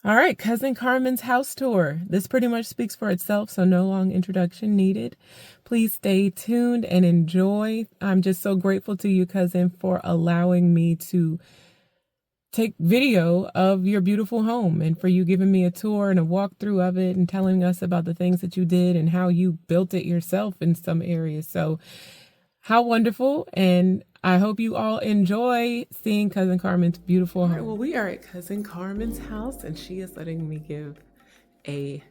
All right, Cousin Carmen's house tour. This pretty much speaks for itself, so no long introduction needed. Please stay tuned and enjoy. I'm just so grateful to you, Cousin, for allowing me to take video of your beautiful home and for you giving me a tour and a walkthrough of it and telling us about the things that you did and how you built it yourself in some areas. So how wonderful. And I hope you all enjoy seeing Cousin Carmen's beautiful home. All right, well, we are at Cousin Carmen's house and she is letting me give a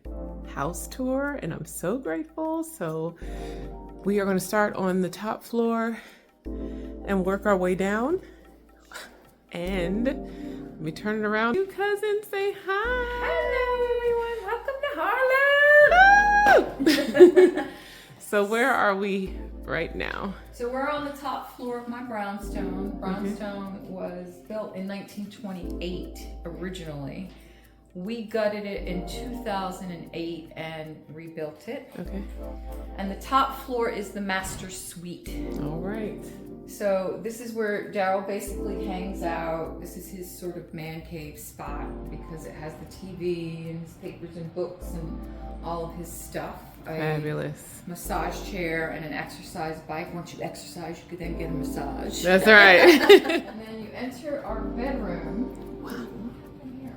house tour and I'm so grateful. So we are going to start on the top floor and work our way down. And let me turn it around. You cousin, say hi. Hello everyone, welcome to Harlem. So where are we right now? So we're on the top floor of my brownstone. Brownstone was built in 1928 originally. We gutted it in 2008 and rebuilt it. Okay. And the top floor is the master suite. All right. So this is where Darrell basically hangs out. This is his sort of man cave spot because it has the TV and his papers and books and all of his stuff. Fabulous. A massage chair and an exercise bike. Once you exercise, you could then get a massage. That's right. And then you enter our bedroom. Wow. What happened here?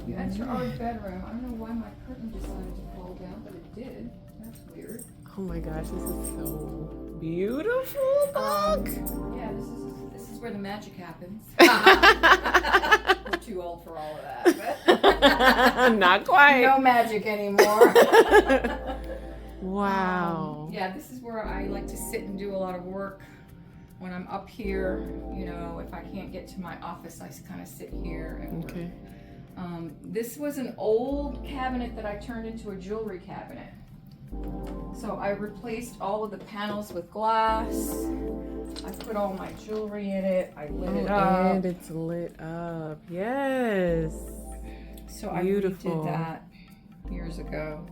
You enter our bedroom. I don't know why my curtain decided to fall down, but it did. That's weird. Oh my gosh, this is so beautiful. Look. Yeah, this is where the magic happens. We're too old for all of that, but Not quite. no magic anymore. Wow. Yeah, this is where I like to sit and do a lot of work. When I'm up here, you know, if I can't get to my office, I kind of sit here and work. Okay. This was an old cabinet that I turned into a jewelry cabinet. So I replaced all of the panels with glass. I put all my jewelry in it. I lit it up. And it's lit up. Yes. So I Beautiful. redid that years ago.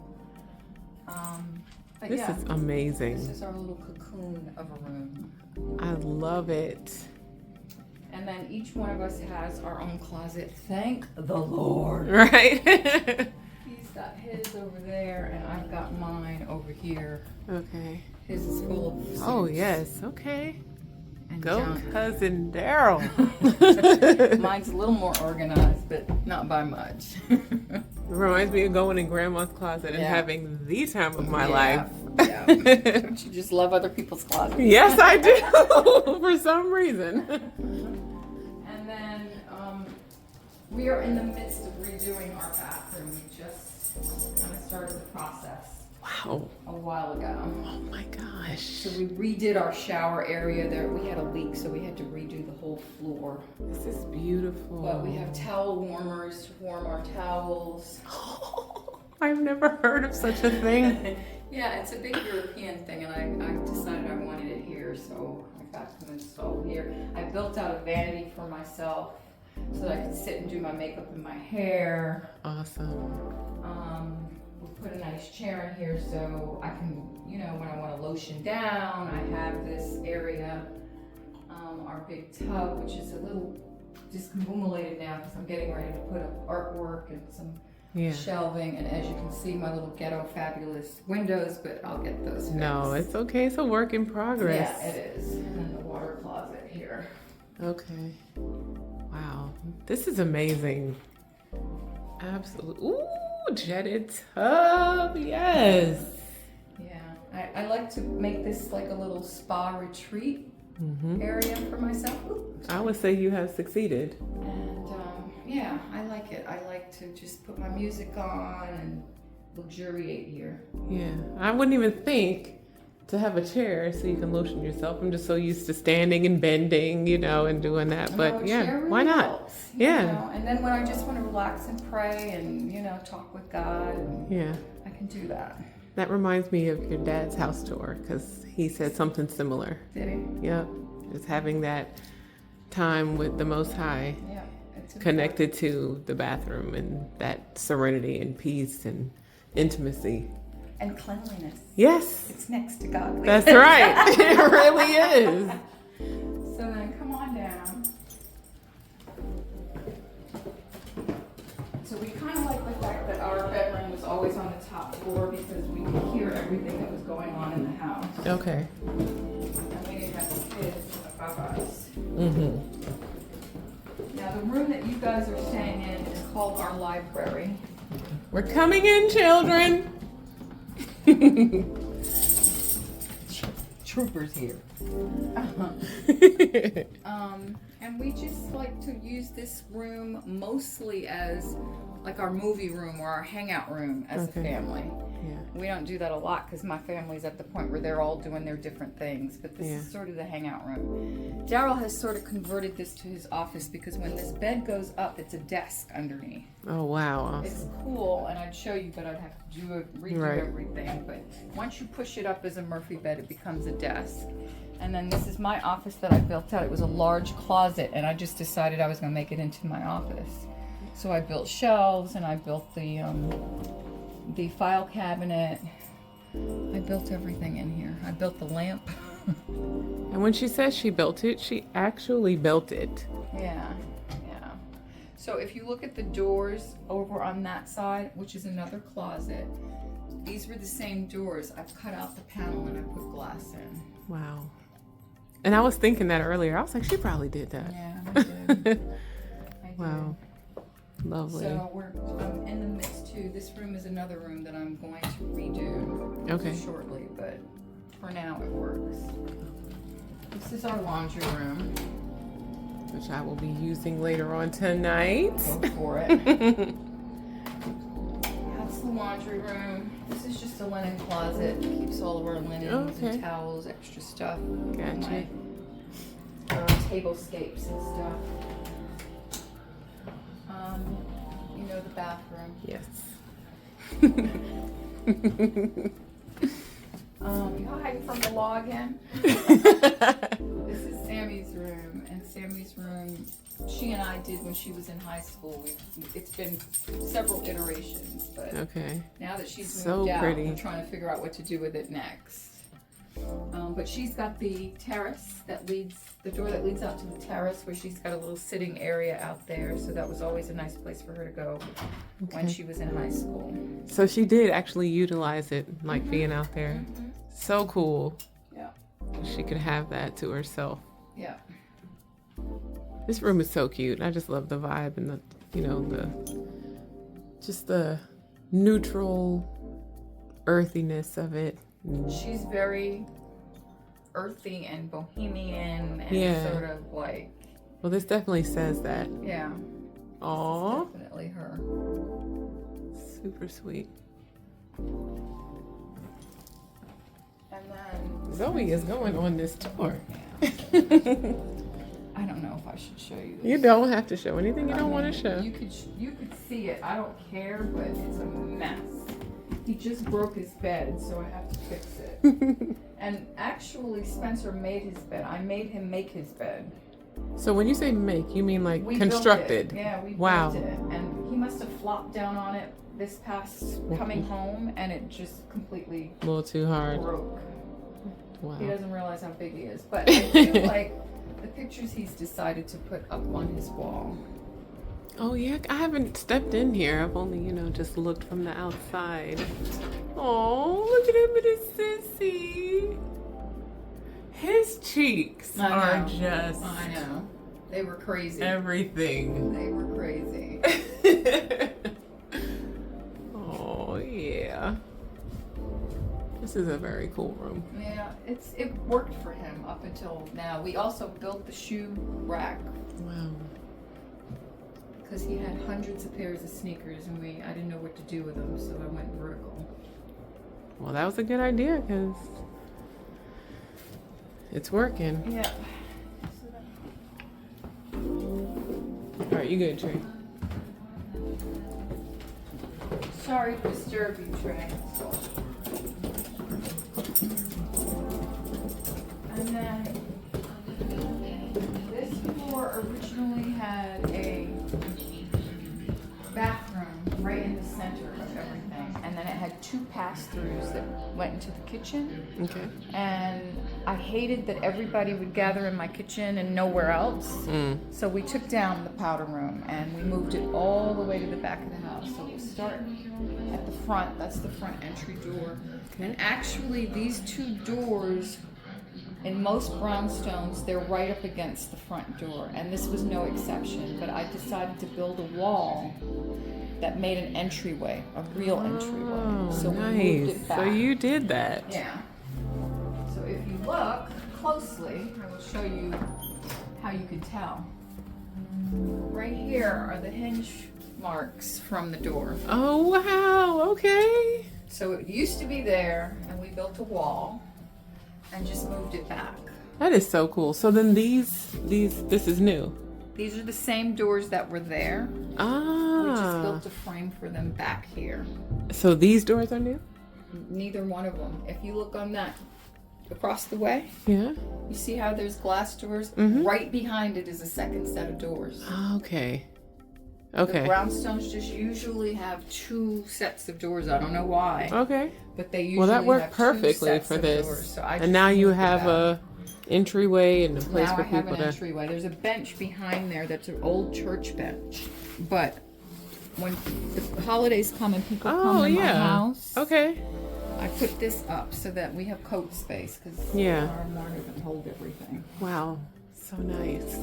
But This yeah, is amazing. this is our little cocoon of a room. I love it. And then each one of us has our own closet. Thank the Lord. Right? He's got his over there, and I've got mine over here. Okay. His is full of suits Oh, yes. Okay. and Go, junk. Cousin Darrell. Mine's a little more organized, but not by much. Reminds me of going in Grandma's closet and Yeah. having the time of my Yeah, life. yeah. Don't you just love other people's closets? Yes, I do. For some reason. And then we are in the midst of redoing our bathroom. We just kind of started the process Wow. a while ago. Oh my gosh. So we redid our shower area there. We had a leak, so we had to redo the whole floor. This is beautiful. But we have towel warmers to warm our towels. I've never heard of such a thing. Yeah, it's a big European thing, and I decided I wanted it here, so I got them installed here. I built out a vanity for myself so that I could sit and do my makeup and my hair. Awesome. We put a nice chair in here so I can, you know, when I want to lotion down, I have this area, our big tub, which is a little discombobulated now because I'm getting ready to put up artwork and some Yeah. shelving, and as you can see, my little ghetto fabulous windows, but I'll get those fixed. No, it's okay. It's a work in progress. Yeah, it is. And then the water closet here. Okay. Wow. This is amazing. Absolutely. Ooh, jetted tub. Yes. Yeah, I like to make this like a little spa retreat Mm-hmm. area for myself. Ooh. I would say you have succeeded. And yeah, I like it. I like to just put my music on and luxuriate here. Yeah. I wouldn't even think to have a chair so you can lotion yourself. I'm just so used to standing and bending, you know, and doing that. But No, a yeah, chair really why not? helps, you Yeah. know? And then when I just want to relax and pray and, you know, talk with God, Yeah. I can do that. That reminds me of your dad's house tour because he said something similar. Did he? Yep. Just having that time with the Most High Yeah. It's connected to the bathroom and that serenity and peace and intimacy. And cleanliness. Yes. It's next to godliness. That's right. It really is. So then come on down. always on the top floor because we could hear everything that was going on in the house. Okay. And we didn't have the kids above us. Mm-hmm. Now, the room that you guys are staying in is called our library. We're coming in, children. Troopers here. And we just like to use this room mostly as like our movie room or our hangout room as a family. Yeah. We don't do that a lot because my family's at the point where they're all doing their different things, but this is sort of the hangout room. Darrell has sort of converted this to his office because when this bed goes up, it's a desk underneath. Oh, wow. Awesome. It's cool, and I'd show you, but I'd have to redo everything. But once you push it up as a Murphy bed, it becomes a desk. And then this is my office that I built out. It was a large closet, and I just decided I was going to make it into my office. So I built shelves, and I built the file cabinet. I built everything in here. I built the lamp. And when she says she built it, she actually built it. Yeah. So if you look at the doors over on that side, which is another closet, these were the same doors. I've cut out the panel and I put glass in. Wow. And I was thinking that earlier. I was like, she probably did that. Yeah, I did. Wow. Lovely. So I'm in the midst too. This room is another room that I'm going to redo shortly, but for now it works. This is our laundry room. Which I will be using later on tonight. Go for it. That's the laundry room. This is just a linen closet. It keeps all of our linens and towels, extra stuff. Gotcha. Our tablescapes and stuff. You know the bathroom. Yes. You hiding from the law again? This is Sammy's room, and Sammy's room, she and I did when she was in high school. It's been several iterations, but now that she's moved out, we're trying to figure out what to do with it next. But she's got the terrace the door that leads out to the terrace, where she's got a little sitting area out there. So that was always a nice place for her to go when she was in high school. So she did actually utilize it, like being out there. So cool. Yeah. She could have that to herself. Yeah. This room is so cute. I just love the vibe and the neutral earthiness of it. She's very earthy and bohemian and sort of like. Well, this definitely says that. Yeah. Aww. It's definitely her. Super sweet. And then Zoe is going on this tour. Yeah. I don't know if I should show you this. You don't have to show anything you don't want to show. You could see it. I don't care, but it's a mess. He just broke his bed, so I have to fix it. And actually, Spencer made his bed. I made him make his bed. So when you say make, you mean like We constructed? Built it. Yeah, we built it. And he must have flopped down on it this past coming home, and it just completely a little too hard. broke. Wow. He doesn't realize how big he is. But I feel like the pictures he's decided to put up on his wall. Oh yeah, I haven't stepped in here. I've only, just looked from the outside. Oh, look at him with his sissy. His cheeks are just. I know. They were crazy. Everything. They were crazy. Oh yeah. This is a very cool room. Yeah, it worked for him up until now. We also built the shoe rack. Wow. Because he had hundreds of pairs of sneakers, and I didn't know what to do with them, so I went vertical. Well, that was a good idea because it's working. Yeah. All right, you good, Trey? Sorry to disturb you, Trey. And then this floor originally had a bathroom right in the center of everything, and then it had 2 pass-throughs that went into the kitchen. Okay. And I hated that everybody would gather in my kitchen and nowhere else. So we took down the powder room and we moved it all the way to the back of the house. So we'll start at the front. That's the front entry door. Okay. And actually these 2 doors, in most brownstones, they're right up against the front door. And this was no exception, but I decided to build a wall that made an entryway, a real entryway. So we moved it back. So you did that. Yeah. So if you look closely, I will show you how you can tell. Right here are the hinge marks from the door. Oh, wow. Okay. So it used to be there, and we built a wall and just moved it back. That is so cool. So then this is new. These are the same doors that were there. Ah. We just built a frame for them back here. So these doors are new? Neither one of them. If you look on that across the way, Yeah. you see how there's glass doors? Mm-hmm. Right behind it is a second set of doors. Okay. The Okay. brownstones just usually have 2 sets of doors. I don't know why, Okay. but they usually Well, that worked have 2 perfectly sets for of this. doors. So I And just now you moved it have back. a entryway and a place Now for I have people an to. entryway. There's a bench behind there that's an old church bench. But when the holidays come and people come Oh, in my yeah. house, Okay. I put this up so that we have coat space because Yeah. our armoire doesn't hold everything. Wow. So nice.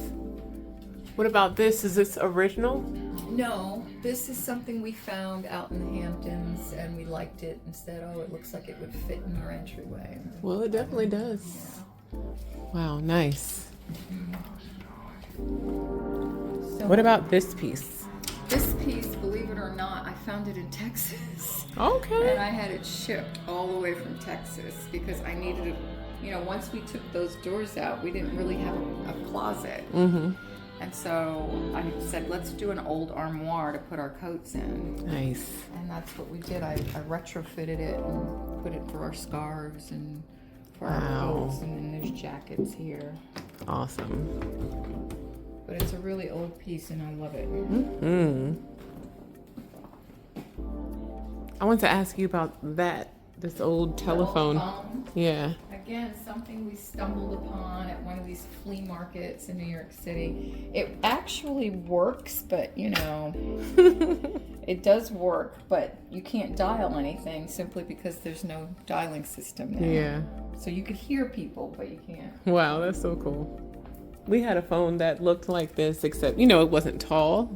What about this? Is this original? No, this is something we found out in the Hamptons and we liked it and said, oh, it looks like it would fit in our entryway. Well, it definitely does. Wow, nice. So What about this piece? this piece, believe it or not, I found it in Texas. Okay. And I had it shipped all the way from Texas because I needed it. You know, once we took those doors out, we didn't really have a closet. Mm-hmm. And so I said, let's do an old armoire to put our coats in. Nice. And that's what we did. I retrofitted it and put it for our scarves and for our Wow. coats. And then there's jackets here. Awesome. But it's a really old piece and I love it. Hmm. I want to ask you about this old telephone. Yeah. Again, something we stumbled upon at one of these flea markets in New York City. It actually works, but you know, it does work, but you can't dial anything simply because there's no dialing system now. Yeah. So you could hear people, but you can't. Wow, that's so cool. We had a phone that looked like this, except, it wasn't tall,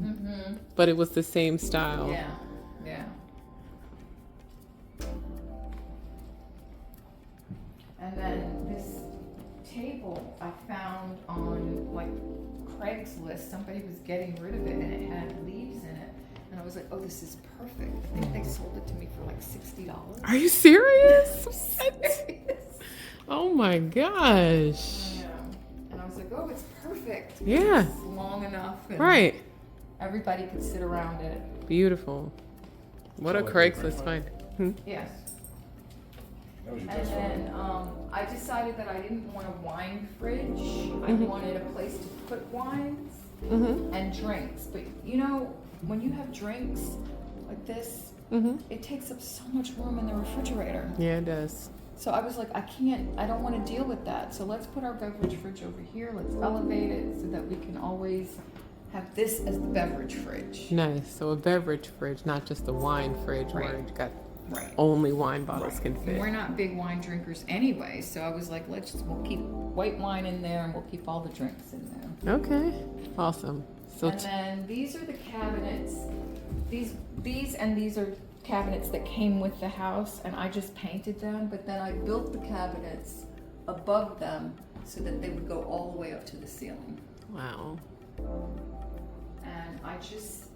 but it was the same style. Yeah, yeah. And then this table I found on like Craigslist. Somebody was getting rid of it and it had leaves in it. And I was like, oh, this is perfect. I think they sold it to me for like $60. Are you serious? Serious? Oh my gosh. Yeah. And I was like, oh, it's perfect. Yeah. It's long enough. And Right. everybody could sit around it. Beautiful. What a Craigslist find. Yes. And then I decided that I didn't want a wine fridge. I wanted a place to put wines and drinks. But you know, when you have drinks like this, it takes up so much room in the refrigerator. Yeah, it does. So I was like, I don't want to deal with that. So let's put our beverage fridge over here. Let's elevate it so that we can always have this as the beverage fridge. Nice. So a beverage fridge, not just a wine fridge where Right. you got Right. only wine bottles can And fit. we're not big wine drinkers anyway, so I was like, we'll keep white wine in there and we'll keep all the drinks in there. Okay. Awesome. So And then these are the cabinets. These are cabinets that came with the house, and I just painted them, but then I built the cabinets above them so that they would go all the way up to the ceiling. wow. And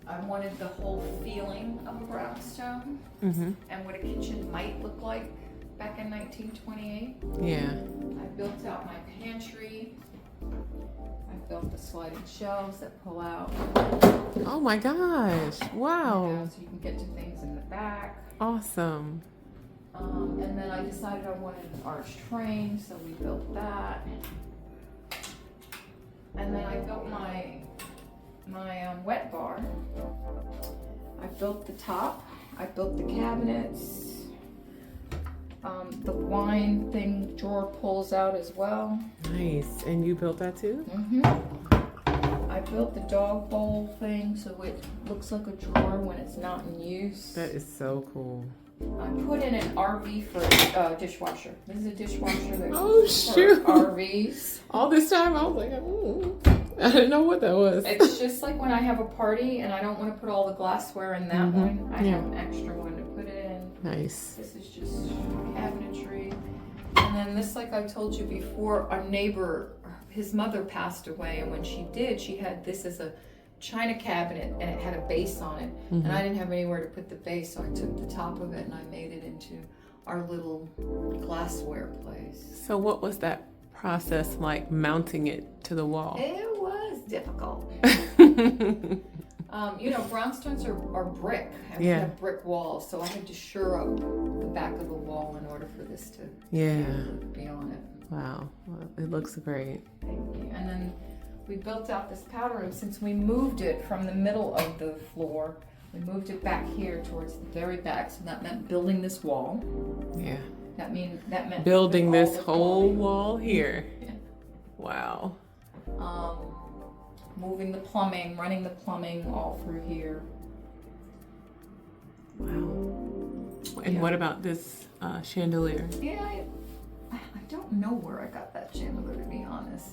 I wanted the whole feeling of a brownstone and what a kitchen might look like back in 1928. Yeah. I built out my pantry. I built the sliding shelves that pull out. Oh my gosh. Wow. So you can get to things in the back. Awesome. And then I decided I wanted an arched frame, so we built that. And then I built my wet bar. I built the top. I built the cabinets. The wine thing drawer pulls out as well. Nice. And you built that too? I built the dog bowl thing so it looks like a drawer when it's not in use. That is so cool. I put in an RV for dishwasher. This is a dishwasher that shoot. for RVs. All this time I was like, I didn't know what that was. It's just like when I have a party and I don't want to put all the glassware in that one. I have an extra one to put it in. Nice. This is just cabinetry. And then this, like I told you before, our neighbor, his mother passed away, and when she did, she had this as a china cabinet and it had a base on it. And I didn't have anywhere to put the base, so I took the top of it and I made it into our little glassware place. So what was that process like, mounting it to the wall? It was difficult. Brownstones are brick. And we have brick walls, so I had to shore up the back of the wall in order for this to be on it. Wow, well, it looks great. Thank you. And then we built out this powder room. Since we moved it from the middle of the floor, we moved it back here towards the very back, so that meant building this wall. Yeah. That meant building this whole wall here. Yeah. Wow. Moving the plumbing, running the plumbing all through here. Wow. And what about this chandelier? Yeah, I don't know where I got that chandelier, to be honest.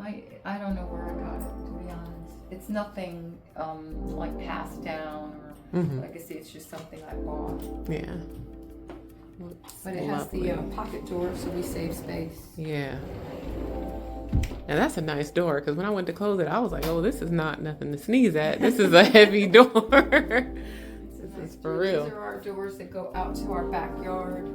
I don't know where I got it, to be honest. It's nothing like passed down or like I say, it's just something I bought. Yeah. But it has the pocket door, so we save space. Yeah. Now that's a nice door, because when I went to close it, I was like, oh, this is not nothing to sneeze at. This is a heavy door. This is for real. These are our doors that go out to our backyard.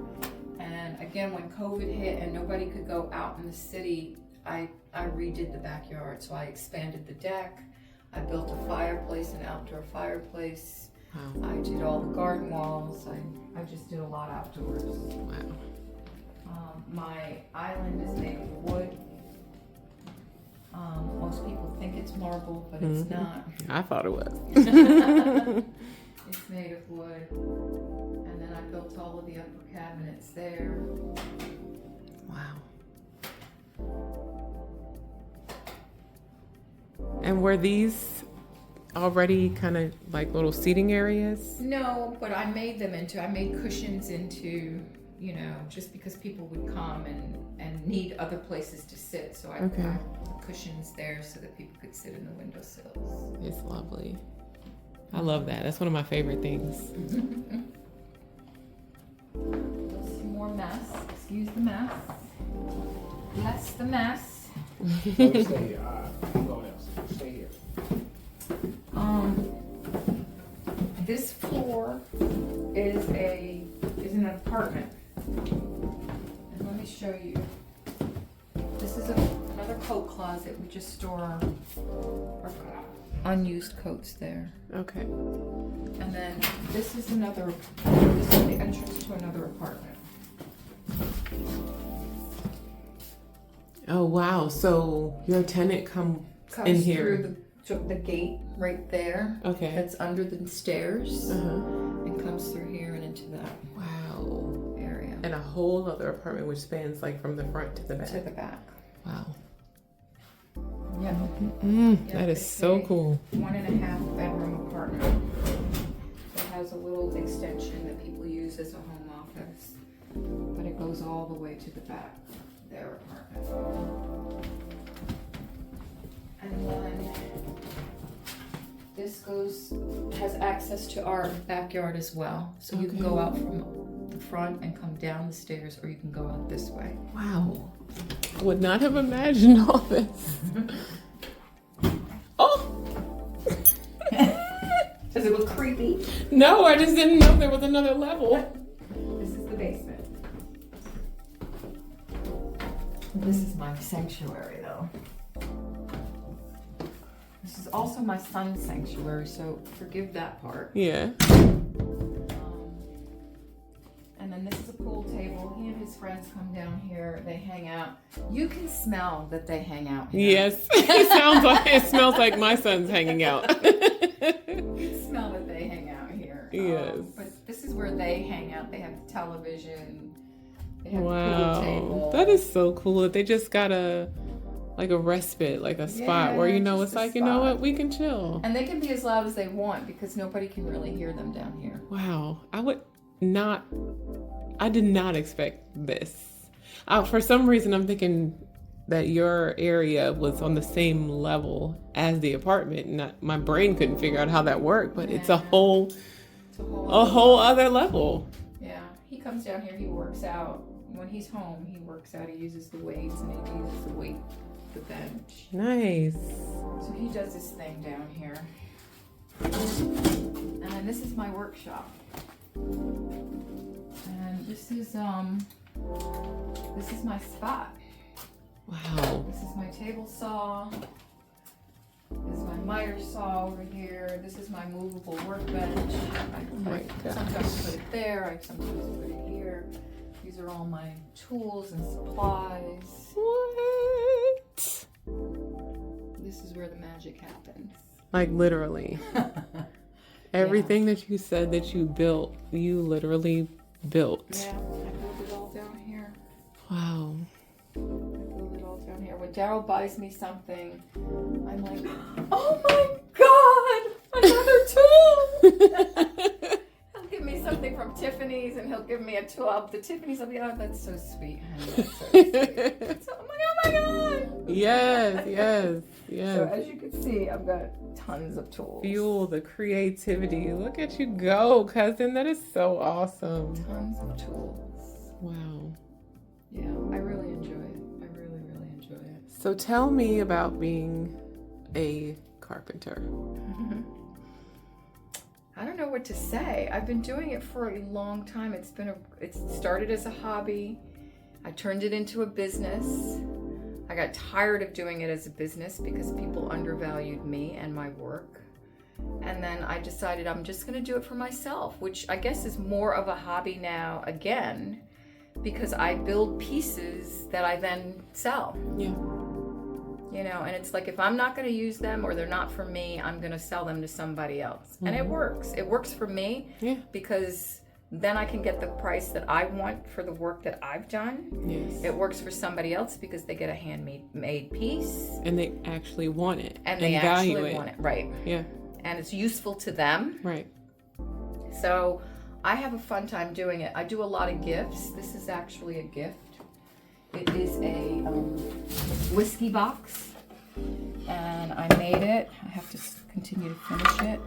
And again, when COVID hit and nobody could go out in the city, I redid the backyard. So I expanded the deck. I built a fireplace, an outdoor fireplace. Wow. I did all the garden walls. I just did a lot outdoors. Wow. My island is made of wood. Most people think it's marble, but it's not. I thought it was. It's made of wood. And then I built all of the upper cabinets there. Wow. And were these already kind of like little seating areas? No, but I made cushions into, just because people would come and need other places to sit. So I put cushions there so that people could sit in the windowsills. It's lovely. I love that. That's one of my favorite things. Some more mess. Excuse the mess. Bless the mess. Stay here. This floor is an apartment. And let me show you. This is another coat closet. We just store our unused coats there. Okay. And then this is the entrance to another apartment. Oh wow! So your tenant comes in here through the gate right there. Okay. That's under the stairs. And comes through here and into that area. And a whole other apartment which spans like from the front to the back. To the back. Wow. Yeah. That is so cool. 1.5 bedroom apartment. It has a little extension that people use as a home office, but it goes all the way to the back of their apartment. And then this has access to our backyard as well. So you can go out from the front and come down the stairs, or you can go out this way. Wow. I would not have imagined all this. Oh! Does it look creepy? No, I just didn't know there was another level. This is the basement. This is my sanctuary, though. This is also my son's sanctuary, so forgive that part. Yeah. And then this is a pool table. He and his friends come down here. They hang out. You can smell that they hang out here. Yes. It smells like my son's hanging out. You can smell that they hang out here. Yes. But this is where they they hang out. They have television. They have a pool Wow. table. That is so cool that they just got a respite, like a spot where, you know, just it's a like, you know spot. what, we can chill. And they can be as loud as they want because nobody can really hear them down here. Wow. I did not expect this. For some reason, I'm thinking that your area was on the same level as the apartment. My brain couldn't figure out how that worked, but it's a whole other level. Yeah, he comes down here, he works out. When he's home, he works out, he uses the weights and he uses the bench. Nice. So he does his thing down here. And then this is my workshop. And this is my spot. Wow. This is my table saw. This is my miter saw over here. This is my movable workbench. I sometimes put it there. I sometimes put it here. These are all my tools and supplies. What? This is where the magic happens. Like literally. Everything that you said that you built, you literally built. Yeah, I build it all down here. Wow. I build it all down here. When Darrell buys me something, I'm like, oh my God, another tool! He'll give me something from Tiffany's and he'll give me a tool of the Tiffany's. I'll be, oh, that's so sweet, honey. That's so sweet. So I'm like, oh my God! Yes. So as you can see, I've got tons of tools. Fuel the creativity. Look at you go, cousin. That is so awesome. Tons of tools. Wow. Yeah, I really enjoy it. I really, really enjoy it. So tell me about being a carpenter. I don't know what to say. I've been doing it for a long time. It started as a hobby. I turned it into a business. I got tired of doing it as a business because people undervalued me and my work. And then I decided I'm just going to do it for myself, which I guess is more of a hobby now again, because I build pieces that I then sell. Yeah. You know, and it's like, if I'm not going to use them or they're not for me, I'm going to sell them to somebody else. And it works. It works for me because then I can get the price that I want for the work that I've done. Yes. It works for somebody else because they get a handmade piece. And they actually want it. And they value actually want it. Right. Yeah. And it's useful to them. Right. So I have a fun time doing it. I do a lot of gifts. This is actually a gift. It is a whiskey box. And I made it. I have to continue to finish it.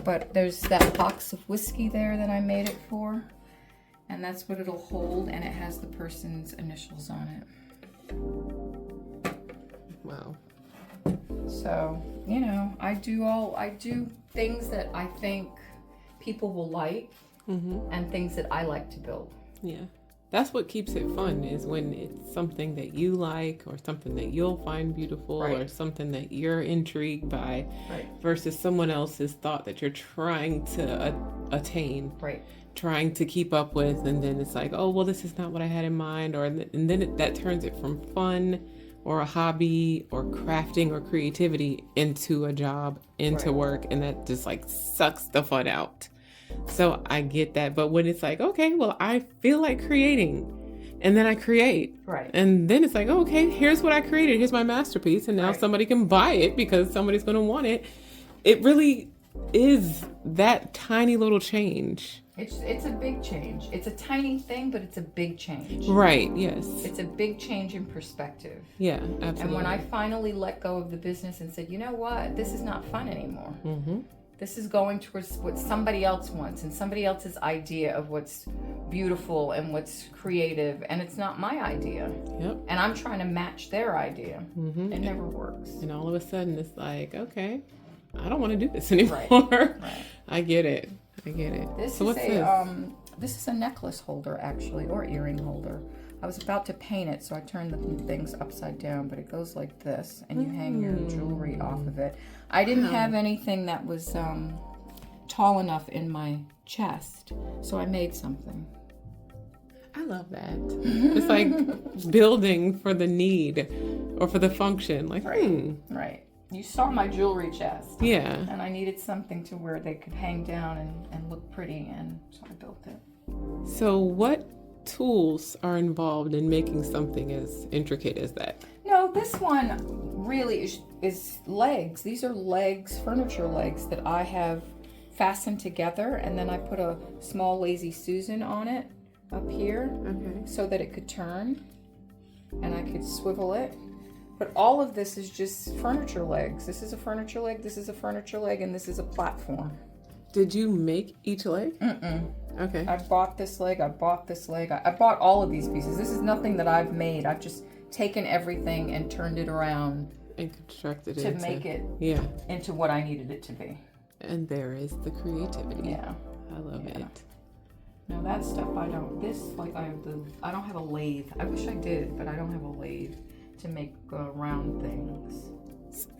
But there's that box of whiskey there that I made it for. And that's what it'll hold. And it has the person's initials on it. Wow. So, you know, I do things that I think people will like and things that I like to build. Yeah. That's what keeps it fun, is when it's something that you like or something that you'll find beautiful or something that you're intrigued by versus someone else's thought that you're trying to attain, trying to keep up with. And then it's like, oh, well, this is not what I had in mind. And then that turns it from fun or a hobby or crafting or creativity into a job, into work. And that just like sucks the fun out. So I get that. But when it's like, okay, well, I feel like creating, and then I create. Right. And then it's like, oh, okay, here's what I created. Here's my masterpiece. And now somebody can buy it because somebody's going to want it. It really is that tiny little change. It's a big change. It's a tiny thing, but it's a big change. Right. Yes. It's a big change in perspective. Yeah, absolutely. And when I finally let go of the business and said, you know what, this is not fun anymore. This is going towards what somebody else wants and somebody else's idea of what's beautiful and what's creative, and it's not my idea. Yep. And I'm trying to match their idea. It never works. And all of a sudden it's like, okay, I don't want to do this anymore. Right. I get it. This So is what's this is a necklace holder, actually, or earring holder. I was about to paint it, so I turned the things upside down, but it goes like this, and you hang your jewelry off of it. I didn't have anything that was tall enough in my chest, so I made something. I love that. It's like building for the need or for the function. Like, Right. you saw my jewelry chest. Yeah. And I needed something to where they could hang down and look pretty, and so I built it. So what tools are involved in making something as intricate as that? No, this one really is legs. These are legs, furniture legs that I have fastened together, and then I put a small Lazy Susan on it up here, so that it could turn and I could swivel it. But all of this is just furniture legs. This is a furniture leg, this is a furniture leg, and this is a platform. Did you make each leg? Okay. I bought this leg, I bought this leg. I bought all of these pieces. This is nothing that I've made. I've just taken everything and turned it around And constructed to it make it into what I needed it to be. And there is the creativity. Yeah. I love it. No, that stuff I don't. This, like, I don't have a lathe. I wish I did, but I don't have a lathe to make round things.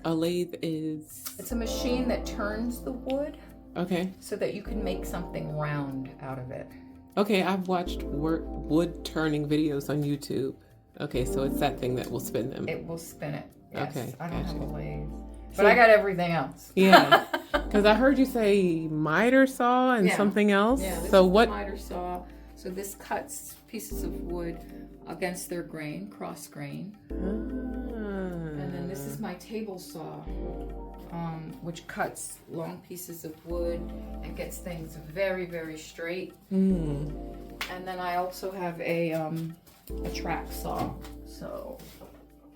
A lathe is... It's a machine that turns the wood. Okay. So that you can make something round out of it. Okay, I've watched wood turning videos on YouTube. Okay, so it's that thing that will spin them. It will spin it. Yes. Okay, I don't have a gotcha. lathe. But I got everything else. Yeah. Because I heard you say miter saw and something else. Yeah, this so is what? the miter saw. So this cuts pieces of wood against their grain, cross grain. And then this is my table saw, which cuts long pieces of wood and gets things very, very straight. And then I also have a track saw. So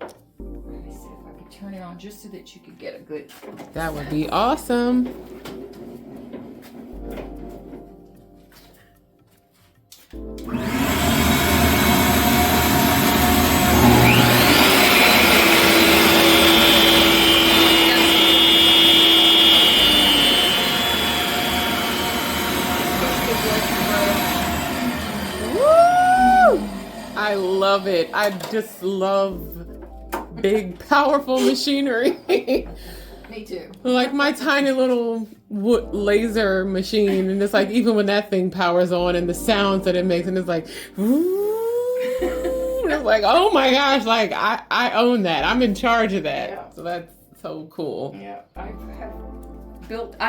let me see if I can turn it on just so that you could get a good... That would be awesome. I love it. I just love big, powerful machinery. Me too. Like my tiny little wood laser machine, and it's like even when that thing powers on and the sounds that it makes, and it's like, it's like, oh my gosh, like I own that. I'm in charge of that. Yeah. So that's so cool. Yeah, I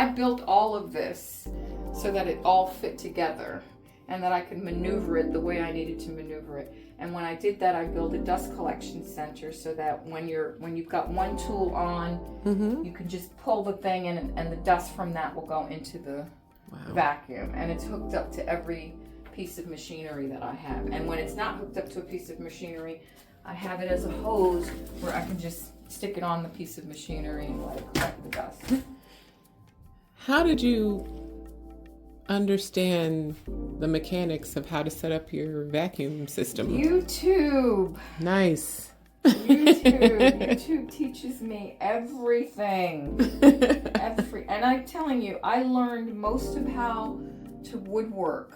built all of this so that it all fit together and that I could maneuver it the way I needed to maneuver it. And when I did that, I built a dust collection center so that when you've got one tool on, you can just pull the thing and the dust from that will go into the vacuum. And it's hooked up to every piece of machinery that I have. And when it's not hooked up to a piece of machinery, I have it as a hose where I can just stick it on the piece of machinery and let it collect the dust. How did you understand the mechanics of how to set up your vacuum system? YouTube. Nice. YouTube teaches me everything. And I'm telling you, I learned most of how to woodwork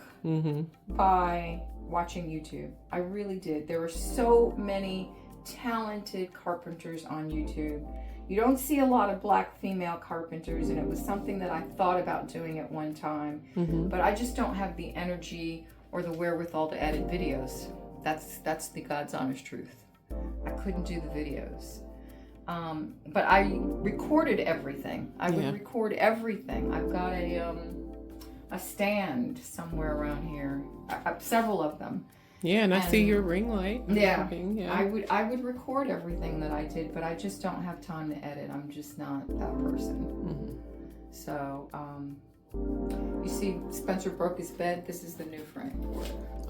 by watching YouTube. I really did. There were so many talented carpenters on YouTube. You don't see a lot of black female carpenters, and it was something that I thought about doing at one time, but I just don't have the energy or the wherewithal to edit videos. That's the God's honest truth. I couldn't do the videos. But I recorded everything. I would record everything. I've got a stand somewhere around here, several of them. Yeah, and I see your ring light. Yeah, working, I would record everything that I did, but I just don't have time to edit. I'm just not that person. So, you see, Spencer broke his bed. This is the new frame.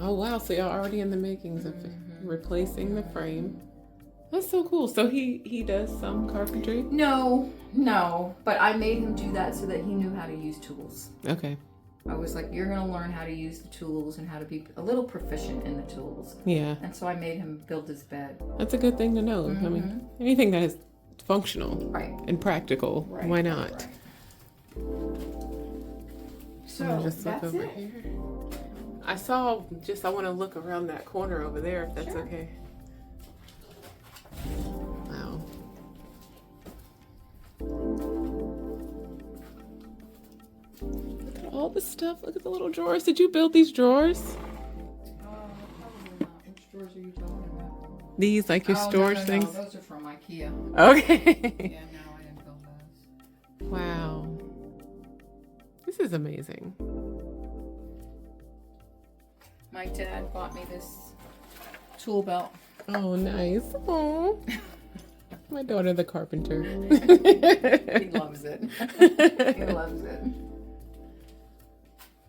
Oh wow! So you're already in the makings of replacing the frame. That's so cool. So he does some carpentry? No, but I made him do that so that he knew how to use tools. Okay. I was like, you're going to learn how to use the tools and how to be a little proficient in the tools. Yeah. And so I made him build his bed. That's a good thing to know. I mean, anything that is functional and practical, why not? So just look that's over it. here. I want to look around that corner over there if that's okay. Wow. Look at all the stuff. Look at the little drawers. Did you build these drawers? Probably not. Which drawers are you talking about? These, like your storage things? No, those are from IKEA. Okay. Yeah, no, I This is amazing. My dad bought me this tool belt. Oh, nice. Oh, my daughter, the carpenter. He loves it. He loves it.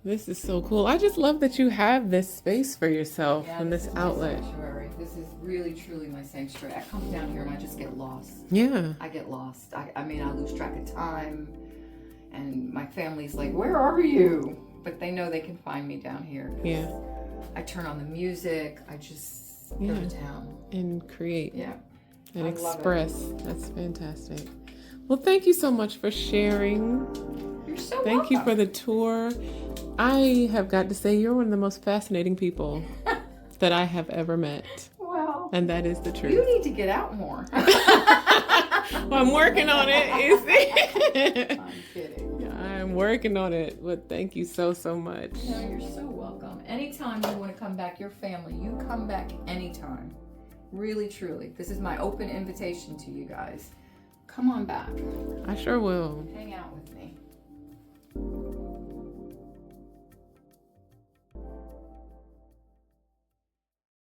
This is so cool. I just love that you have this space for yourself and this is my outlet. sanctuary. This is really, truly my sanctuary. I come down here and I just get lost. Yeah. I get lost. I mean, I lose track of time. And my family's like, where are you? But they know they can find me down here. Yeah. I turn on the music. I just go to town. And create. Yeah. And I love express. That's fantastic. Well, thank you so much for sharing. You're so Thank you welcome. for the tour. I have got to say, you're one of the most fascinating people that I have ever met. Well, And that is the truth. you need to get out more. Well, I'm working on it. You see? I'm kidding. Yeah, I'm working on it. But thank you so, so much. No, you're so welcome. Anytime you want to come back, your family, you come back anytime. Really, truly. This is my open invitation to you guys. Come on back. I sure will. Hang out with me.